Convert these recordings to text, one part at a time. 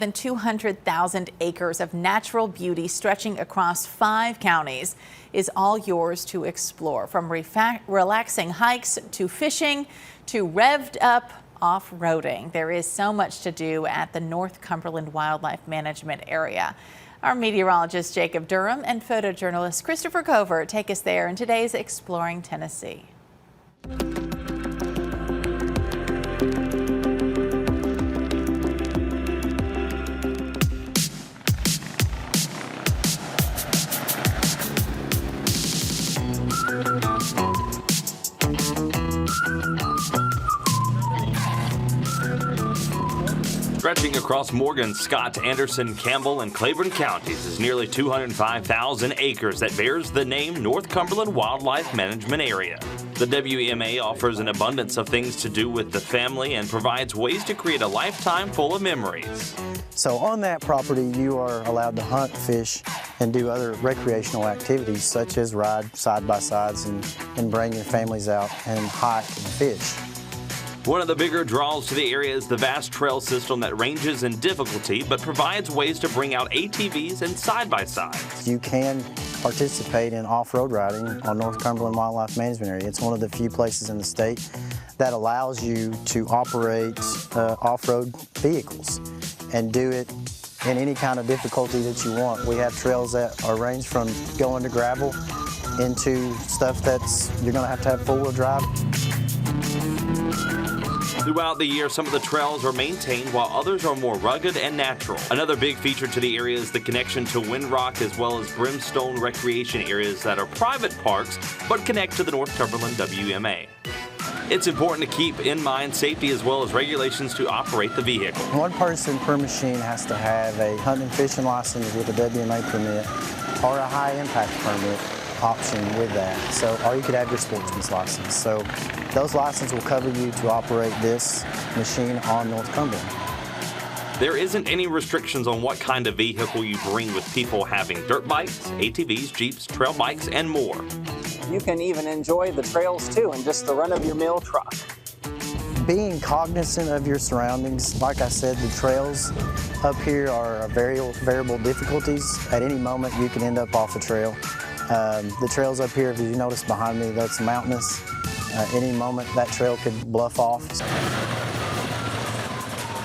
Than 200,000 acres of natural beauty stretching across 5 counties is all yours to explore. From relaxing hikes to fishing to revved up off-roading. There is so much to do at the North Cumberland Wildlife Management area. Our meteorologist Jacob Durham and photojournalist Christopher Covert take us there in today's Exploring Tennessee. Stretching across Morgan, Scott, Anderson, Campbell, and Claiborne counties is nearly 205,000 acres that bears the name North Cumberland Wildlife Management Area. The WMA offers an abundance of things to do with the family and provides ways to create a lifetime full of memories. So on that property, you are allowed to hunt, fish, and do other recreational activities such as ride side-by-sides and bring your families out and hike and fish. One of the bigger draws to the area is the vast trail system that ranges in difficulty but provides ways to bring out ATVs and side-by-sides. You can participate in off-road riding on North Cumberland Wildlife Management Area. It's one of the few places in the state that allows you to operate off-road vehicles and do it in any kind of difficulty that you want. We have trails that are range from going to gravel into stuff that's you're going to have four-wheel drive. Throughout the year, some of the trails are maintained while others are more rugged and natural. Another big feature to the area is the connection to Windrock as well as Brimstone recreation areas that are private parks but connect to the North Cumberland WMA. It's important to keep in mind safety as well as regulations to operate the vehicle. One person per machine has to have a hunting and fishing license with a WMA permit or a high impact permit option with that. So, or you could have your sportsman's license. So those licenses will cover you to operate this machine on North Cumberland. There isn't any restrictions on what kind of vehicle you bring, with people having dirt bikes, ATVs, Jeeps, trail bikes, and more. You can even enjoy the trails too in just the run-of-your-mill truck. Being cognizant of your surroundings, like I said, the trails up here are variable difficulties. At any moment you can end up off the trail. The trails up here, if you notice behind me, that's mountainous. Any moment that trail could bluff off.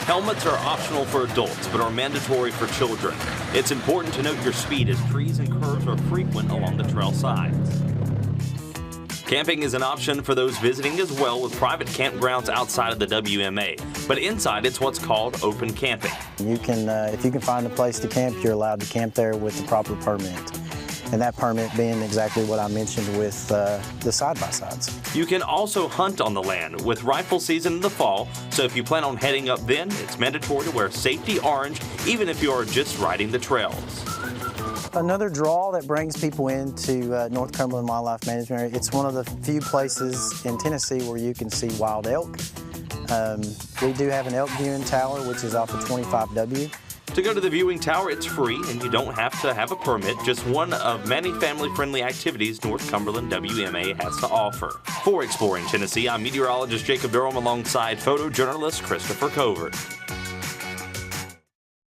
Helmets are optional for adults but are mandatory for children. It's important to note your speed as trees and curves are frequent along the trail sides. Camping is an option for those visiting as well, with private campgrounds outside of the WMA. But inside, it's what's called open camping. You can, if you can find a place to camp, you're allowed to camp there with the proper permit. And that permit being exactly what I mentioned with the side-by-sides. You can also hunt on the land with rifle season in the fall, so if you plan on heading up then, it's mandatory to wear safety orange even if you are just riding the trails. Another draw that brings people into North Cumberland Wildlife Management Area, it's one of the few places in Tennessee where you can see wild elk. We do have an elk viewing tower, which is off of 25W. To go to the viewing tower, it's free and you don't have to have a permit, just one of many family-friendly activities North Cumberland WMA has to offer. For Exploring Tennessee, I'm meteorologist Jacob Durham alongside photojournalist Christopher Covert.